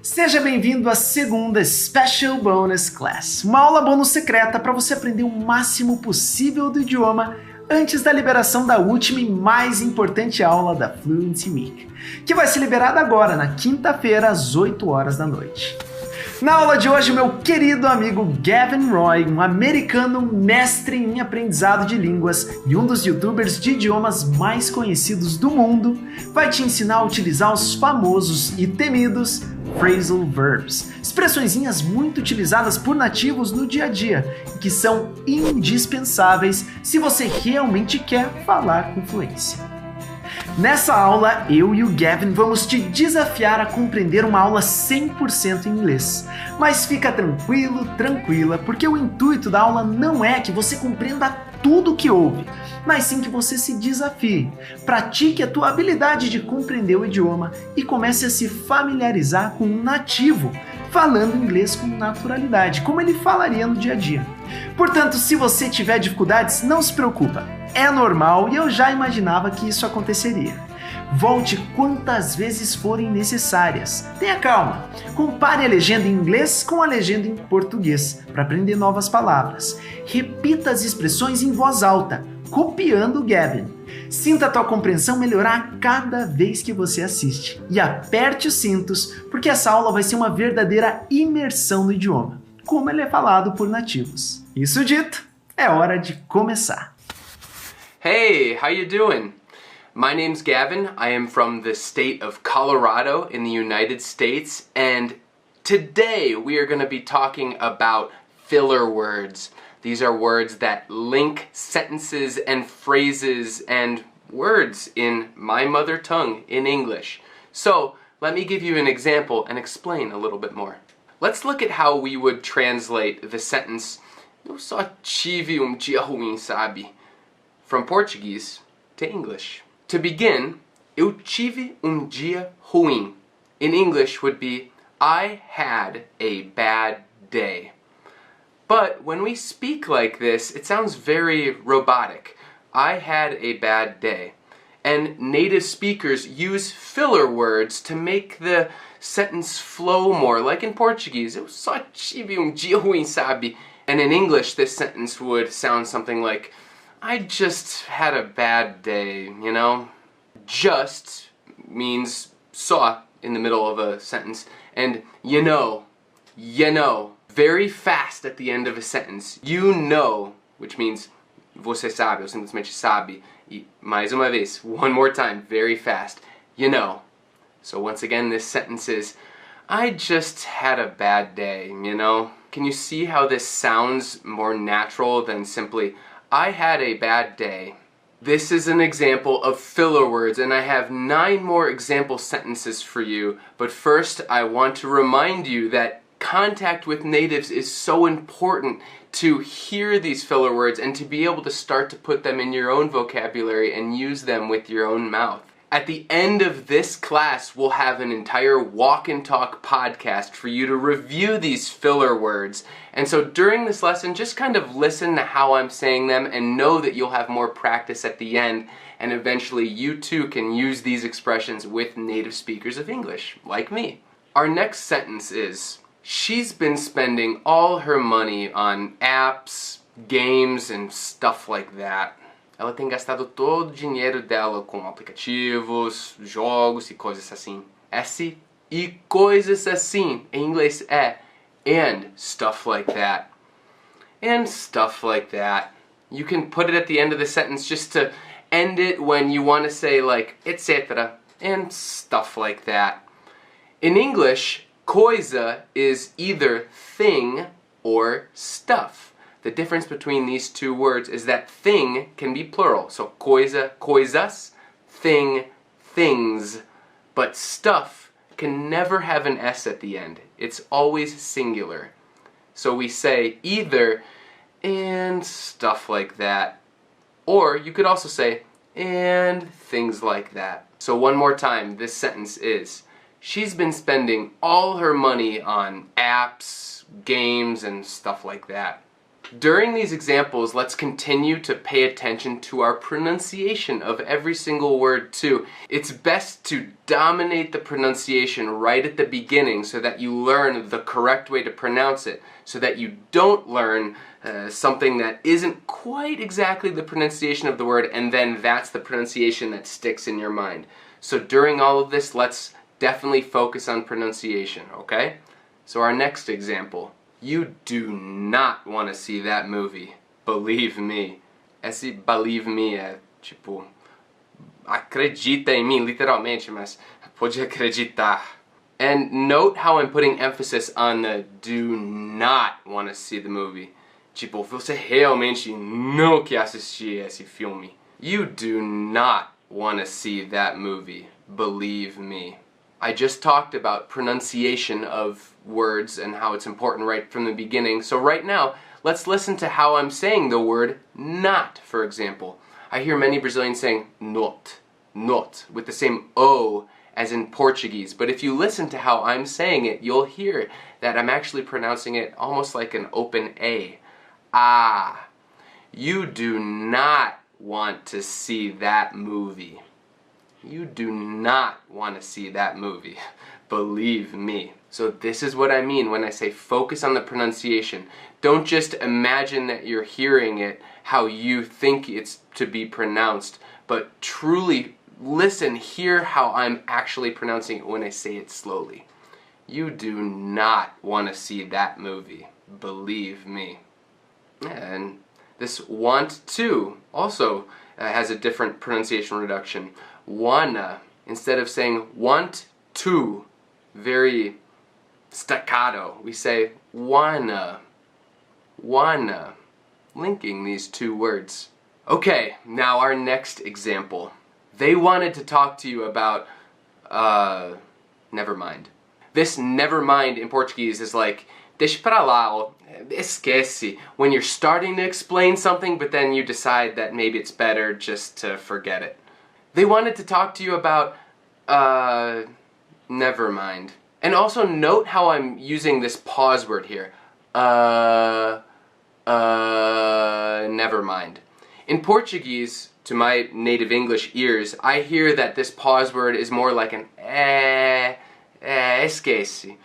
Seja bem-vindo à segunda Special Bonus Class, uma aula bônus secreta para você aprender o máximo possível do idioma antes da liberação da última e mais importante aula da Fluency Week, que vai ser liberada agora, na quinta-feira, às 8 horas da noite. Na aula de hoje, meu querido amigo Gavin Roy, um americano mestre em aprendizado de línguas e um dos youtubers de idiomas mais conhecidos do mundo, vai te ensinar a utilizar os famosos e temidos phrasal verbs, expressõezinhas muito utilizadas por nativos no dia a dia e que são indispensáveis se você realmente quer falar com fluência. Nessa aula, eu e o Gavin vamos te desafiar a compreender uma aula 100% em inglês. Mas fica tranquilo, tranquila, porque o intuito da aula não é que você compreenda tudo o que ouve, mas sim que você se desafie, pratique a tua habilidade de compreender o idioma e comece a se familiarizar com um nativo, falando inglês com naturalidade, como ele falaria no dia a dia. Portanto, se você tiver dificuldades, não se preocupa. É normal e eu já imaginava que isso aconteceria. Volte quantas vezes forem necessárias. Tenha calma. Compare a legenda em inglês com a legenda em português para aprender novas palavras. Repita as expressões em voz alta, copiando o Gavin. Sinta a tua compreensão melhorar cada vez que você assiste. E aperte os cintos, porque essa aula vai ser uma verdadeira imersão no idioma, como ele é falado por nativos. Isso dito, é hora de começar. Hey, how you doing? My name's Gavin. I am from the state of Colorado in the United States, and today we are going to be talking about filler words. These are words that link sentences and phrases and words in my mother tongue, in English. So, let me give you an example and explain a little bit more. Let's look at how we would translate the sentence, "Eu só tive dia ruim, sabe?" from Portuguese to English. To begin, eu tive dia ruim in English would be, I had a bad day. But when we speak like this, it sounds very robotic. I had a bad day. And native speakers use filler words to make the sentence flow more, like in Portuguese, eu só tive dia ruim, sabe? And in English, this sentence would sound something like, I just had a bad day, you know? Just means só in the middle of a sentence, and you know, very fast at the end of a sentence. You know, which means você sabe, ou simplesmente sabe. E mais uma vez, one more time, very fast. You know. So once again, this sentence is, I just had a bad day, you know? Can you see how this sounds more natural than simply, I had a bad day? This is an example of filler words, and I have 9 more example sentences for you. But first, I want to remind you that contact with natives is so important to hear these filler words and to be able to start to put them in your own vocabulary and use them with your own mouth. At the end of this class, we'll have an entire walk and talk podcast for you to review these filler words. And so during this lesson, just kind of listen to how I'm saying them and know that you'll have more practice at the end, and eventually you too can use these expressions with native speakers of English, like me. Our next sentence is, she's been spending all her money on apps, games, and stuff like that. Ela tem gastado todo o dinheiro dela com aplicativos, jogos e coisas assim. Esse e coisas assim em inglês é and stuff like that. And stuff like that. You can put it at the end of the sentence just to end it when you want to say like etc. and stuff like that. In English, coisa is either thing or stuff. The difference between these two words is that thing can be plural. So coisa, coisas, thing, things. But stuff can never have an S at the end. It's always singular. So we say either and stuff like that. Or you could also say and things like that. So one more time, this sentence is, she's been spending all her money on apps, games, and stuff like that. During these examples, let's continue to pay attention to our pronunciation of every single word too. It's best to dominate the pronunciation right at the beginning so that you learn the correct way to pronounce it, so that you don't learn something that isn't quite exactly the pronunciation of the word, and then that's the pronunciation that sticks in your mind. So during all of this, let's definitely focus on pronunciation, okay? So our next example. You do not want to see that movie. Believe me. Esse believe me é tipo acredita em mim, literalmente, mas pode acreditar. And note how I'm putting emphasis on the do not want to see the movie. Tipo, você realmente não quer assistir esse filme. You do not want to see that movie. Believe me. I just talked about pronunciation of words and how it's important right from the beginning. So right now, let's listen to how I'm saying the word not, for example. I hear many Brazilians saying not, with the same O as in Portuguese. But if you listen to how I'm saying it, you'll hear that I'm actually pronouncing it almost like an open A. Ah. You do not want to see that movie. You do not want to see that movie. Believe me. So this is what I mean when I say focus on the pronunciation. Don't just imagine that you're hearing it how you think it's to be pronounced, but truly listen, hear how I'm actually pronouncing it when I say it slowly. You do not want to see that movie. Believe me. And this want to also has a different pronunciation reduction. Wanna, instead of saying want to, very staccato, we say wanna, linking these two words. Okay, now our next example. They wanted to talk to you about, never mind. This never mind in Portuguese is like, deixa pra lá, or esquece, when you're starting to explain something but then you decide that maybe it's better just to forget it. They wanted to talk to you about, never mind. And also note how I'm using this pause word here. Never mind. In Portuguese, to my native English ears, I hear that this pause word is more like an esquece.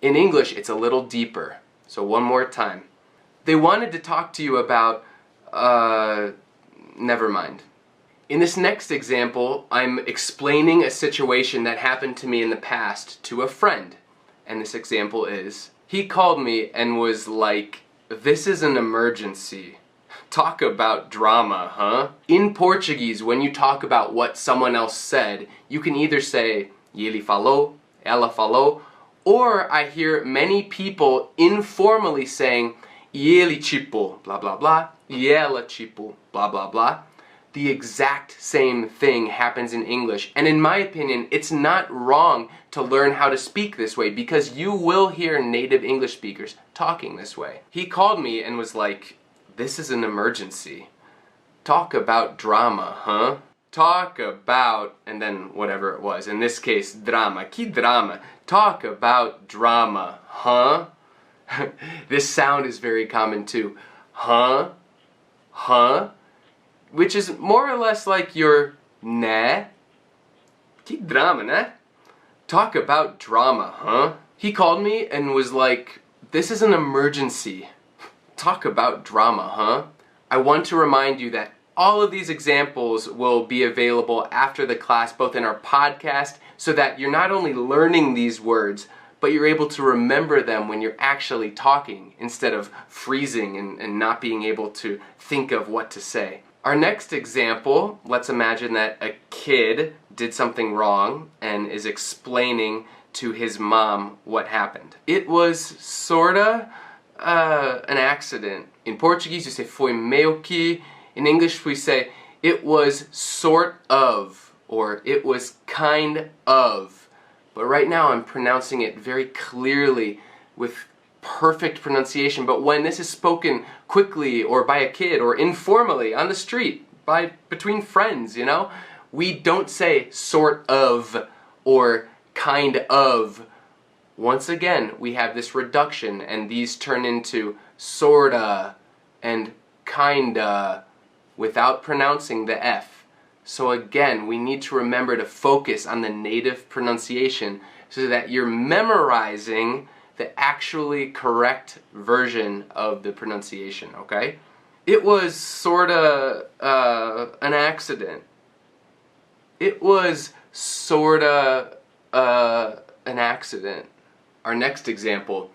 In English, it's a little deeper. So one more time. They wanted to talk to you about, never mind. In this next example, I'm explaining a situation that happened to me in the past to a friend. And this example is, he called me and was like, this is an emergency. Talk about drama, huh? In Portuguese, when you talk about what someone else said, you can either say, ele falou, ela falou, or I hear many people informally saying, e ele tipo, blah blah blah, e ela tipo, blah blah blah. The exact same thing happens in English, and in my opinion, it's not wrong to learn how to speak this way because you will hear native English speakers talking this way. He called me and was like, this is an emergency. Talk about drama, huh? Talk about, and then whatever it was. In this case, drama. Que drama? Talk about drama, huh? This sound is very common too. Huh? Huh? Which is more or less like your né. Que drama, né? Talk about drama, huh? He called me and was like, this is an emergency. Talk about drama, huh? I want to remind you that all of these examples will be available after the class, both in our podcast, so that you're not only learning these words, but you're able to remember them when you're actually talking, instead of freezing and not being able to think of what to say. Our next example, let's imagine that a kid did something wrong and is explaining to his mom what happened. It was sorta an accident. In Portuguese you say foi meio que. In English we say it was sort of, or it was kind of. But right now I'm pronouncing it very clearly with perfect pronunciation. But when this is spoken quickly or by a kid or informally on the street, between friends, you know, we don't say sort of or kind of. Once again, we have this reduction and these turn into sorta, and kinda without pronouncing the F. So again, we need to remember to focus on the native pronunciation so that you're memorizing the actually correct version of the pronunciation, okay? It was sorta an accident. It was sorta an accident. Our next example.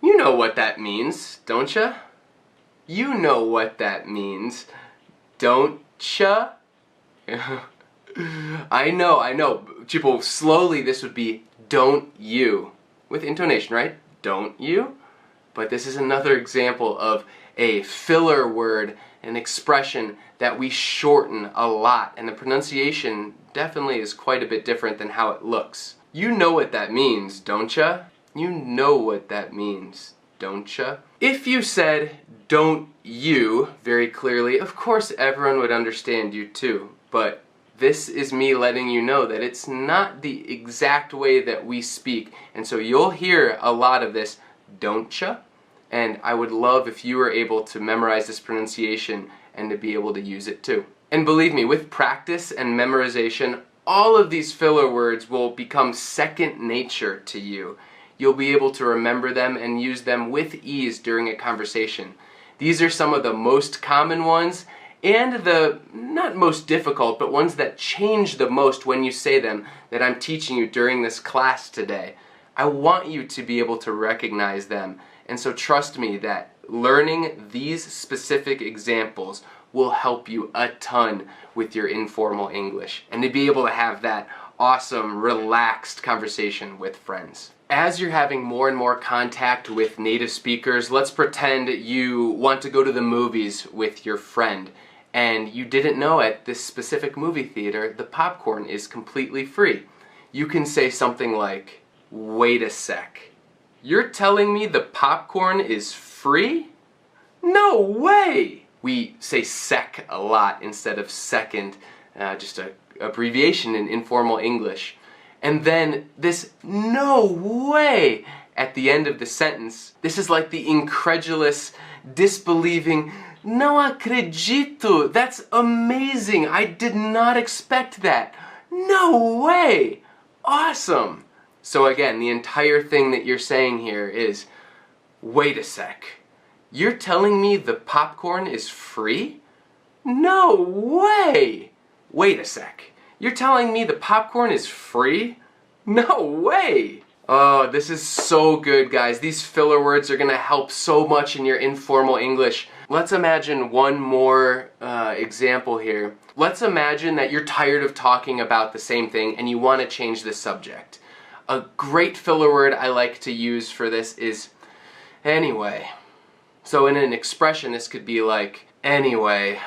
You know what that means, don't ya? You know what that means, don't ya? I know. Tipo, slowly this would be don't you. With intonation, right? Don't you? But this is another example of a filler word, an expression that we shorten a lot, and the pronunciation definitely is quite a bit different than how it looks. You know what that means, don't ya? You know what that means, don't ya? If you said don't you very clearly, of course everyone would understand you too, but this is me letting you know that it's not the exact way that we speak, and so you'll hear a lot of this don't ya, and I would love if you were able to memorize this pronunciation and to be able to use it too. And believe me, with practice and memorization, all of these filler words will become second nature to you. You'll be able to remember them and use them with ease during a conversation. These are some of the most common ones, and the not most difficult, but ones that change the most when you say them that I'm teaching you during this class today. I want you to be able to recognize them, and so trust me that learning these specific examples will help you a ton with your informal English, and to be able to have that awesome, relaxed conversation with friends. As you're having more and more contact with native speakers, let's pretend you want to go to the movies with your friend, and you didn't know at this specific movie theater the popcorn is completely free. You can say something like, wait a sec. You're telling me the popcorn is free? No way! We say sec a lot instead of second, just an abbreviation in informal English. And then this no way at the end of the sentence. This is like the incredulous, disbelieving, no acredito, that's amazing, I did not expect that. No way! Awesome! So again, the entire thing that you're saying here is, wait a sec. You're telling me the popcorn is free? No way! Wait a sec. You're telling me the popcorn is free? No way! Oh, this is so good, guys. These filler words are gonna help so much in your informal English. Let's imagine one more example here. Let's imagine that you're tired of talking about the same thing and you want to change the subject. A great filler word I like to use for this is anyway. So in an expression, this could be like, anyway,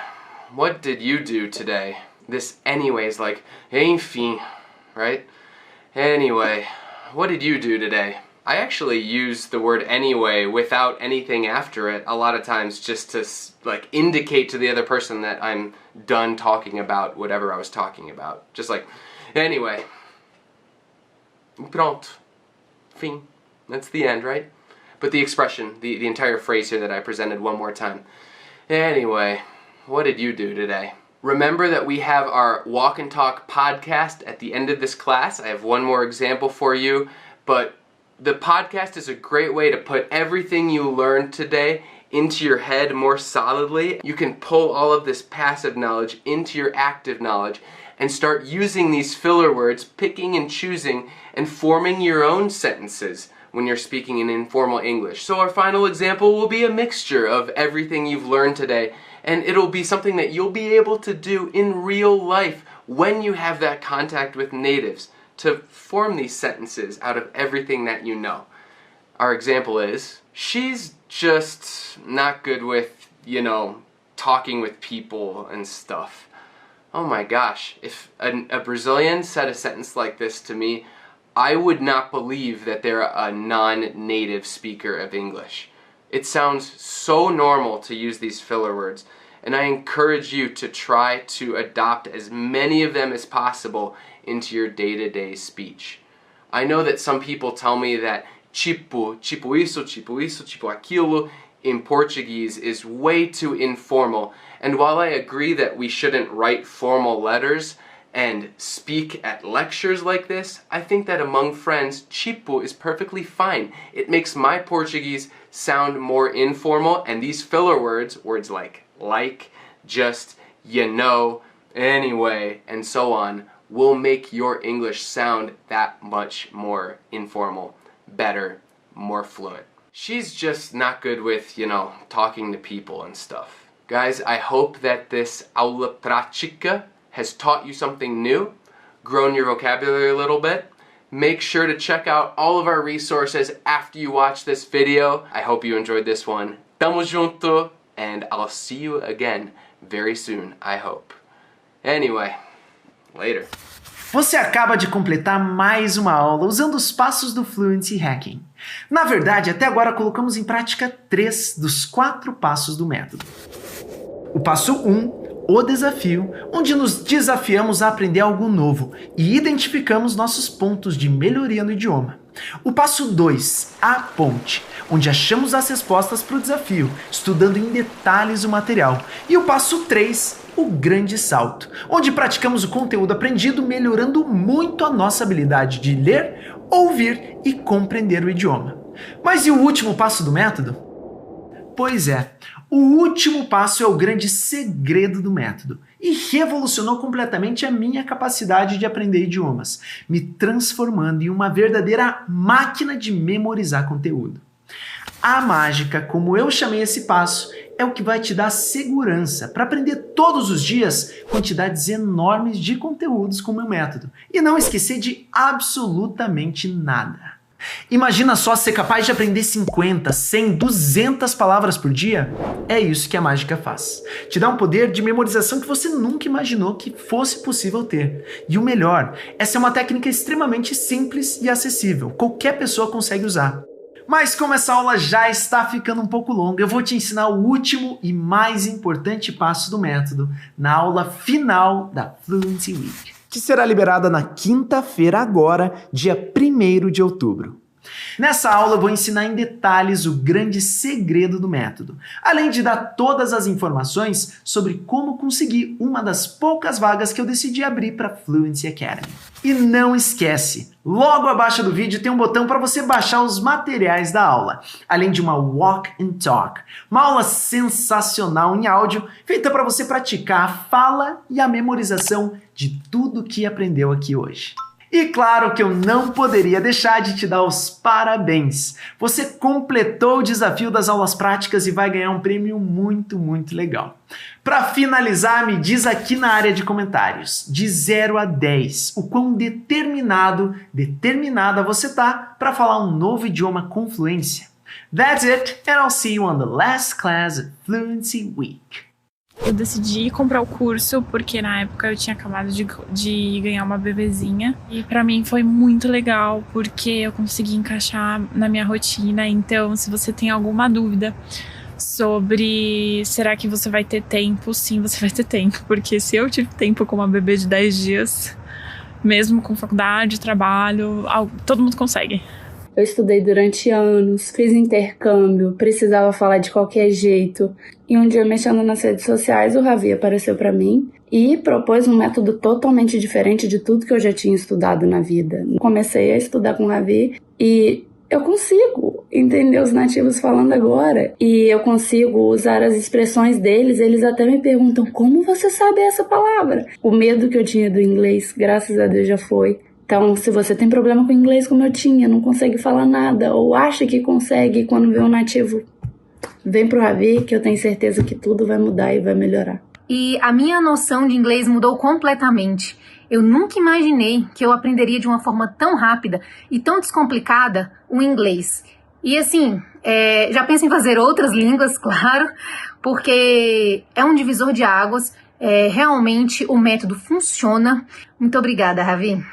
what did you do today? This anyway is like, enfim, right? Anyway, what did you do today? I actually use the word anyway without anything after it a lot of times just to like indicate to the other person that I'm done talking about whatever I was talking about. Just like, anyway. Pronto. Fim. That's the end, right? But the expression, the entire phrase here that I presented one more time. Anyway, what did you do today? Remember that we have our Walk and Talk podcast at the end of this class. I have one more example for you, but the podcast is a great way to put everything you learned today into your head more solidly. You can pull all of this passive knowledge into your active knowledge and start using these filler words, picking and choosing, and forming your own sentences when you're speaking in informal English. So our final example will be a mixture of everything you've learned today, and it'll be something that you'll be able to do in real life when you have that contact with natives to form these sentences out of everything that you know. Our example is, she's just not good with, talking with people and stuff. Oh my gosh, if a Brazilian said a sentence like this to me, I would not believe that they're a non-native speaker of English. It sounds so normal to use these filler words, and I encourage you to try to adopt as many of them as possible into your day-to-day speech. I know that some people tell me that tipo isso, tipo aquilo, in Portuguese is way too informal, and while I agree that we shouldn't write formal letters and speak at lectures like this, I think that among friends, tipo is perfectly fine. It makes my Portuguese sound more informal, and these filler words like, just, you know, anyway, and so on, will make your English sound that much more informal, better, more fluent. She's just not good with, talking to people and stuff. Guys, I hope that this Aula Prática has taught you something new, grown your vocabulary a little bit. Make sure to check out all of our resources after you watch this video. I hope you enjoyed this one. Tamo junto, and I'll see you again very soon, I hope. Anyway, later. Você acaba de completar mais uma aula usando os passos do Fluency Hacking. Na verdade, até agora colocamos em prática 3 dos 4 passos do método. O passo 1, o desafio, onde nos desafiamos a aprender algo novo e identificamos nossos pontos de melhoria no idioma. O passo 2, a ponte, onde achamos as respostas para o desafio, estudando em detalhes o material. E o passo 3, o grande salto, onde praticamos o conteúdo aprendido, melhorando muito a nossa habilidade de ler, ouvir e compreender o idioma. Mas e o último passo do método? Pois é, o último passo é o grande segredo do método e revolucionou completamente a minha capacidade de aprender idiomas, me transformando em uma verdadeira máquina de memorizar conteúdo. A mágica, como eu chamei esse passo, é o que vai te dar segurança para aprender todos os dias quantidades enormes de conteúdos com o meu método e não esquecer de absolutamente nada. Imagina só ser capaz de aprender 50, 100, 200 palavras por dia? É isso que a mágica faz. Te dá um poder de memorização que você nunca imaginou que fosse possível ter. E o melhor, essa é uma técnica extremamente simples e acessível. Qualquer pessoa consegue usar. Mas como essa aula já está ficando um pouco longa, eu vou te ensinar o último e mais importante passo do método na aula final da Fluency Week, que será liberada na quinta-feira agora, dia 1º de outubro. Nessa aula eu vou ensinar em detalhes o grande segredo do método, além de dar todas as informações sobre como conseguir uma das poucas vagas que eu decidi abrir para a Fluency Academy. E não esquece, logo abaixo do vídeo tem um botão para você baixar os materiais da aula, além de uma Walk and Talk, uma aula sensacional em áudio, feita para você praticar a fala e a memorização de tudo que aprendeu aqui hoje. E claro que eu não poderia deixar de te dar os parabéns. Você completou o desafio das aulas práticas e vai ganhar um prêmio muito, muito legal. Para finalizar, me diz aqui na área de comentários, de 0 a 10, o quão determinada você tá para falar um novo idioma com fluência. That's it, and I'll see you on the last class of Fluency Week. Eu decidi comprar o curso porque na época eu tinha acabado de ganhar uma bebezinha. E pra mim foi muito legal porque eu consegui encaixar na minha rotina. Então, se você tem alguma dúvida sobre será que você vai ter tempo, sim, você vai ter tempo. Porque se eu tive tempo com uma bebê de 10 dias, mesmo com faculdade, trabalho, todo mundo consegue. Eu estudei durante anos, fiz intercâmbio, precisava falar de qualquer jeito. E um dia, mexendo nas redes sociais, o Ravi apareceu para mim e propôs um método totalmente diferente de tudo que eu já tinha estudado na vida. Comecei a estudar com o Ravi e eu consigo entender os nativos falando agora. E eu consigo usar as expressões deles. Eles até me perguntam, como você sabe essa palavra? O medo que eu tinha do inglês, graças a Deus, já foi. Então, se você tem problema com inglês como eu tinha, não consegue falar nada, ou acha que consegue, quando vê um nativo, vem pro Ravi, que eu tenho certeza que tudo vai mudar e vai melhorar. E a minha noção de inglês mudou completamente. Eu nunca imaginei que eu aprenderia de uma forma tão rápida e tão descomplicada o inglês. E assim, já penso em fazer outras línguas, claro, porque é um divisor de águas. Realmente o método funciona. Muito obrigada, Ravi.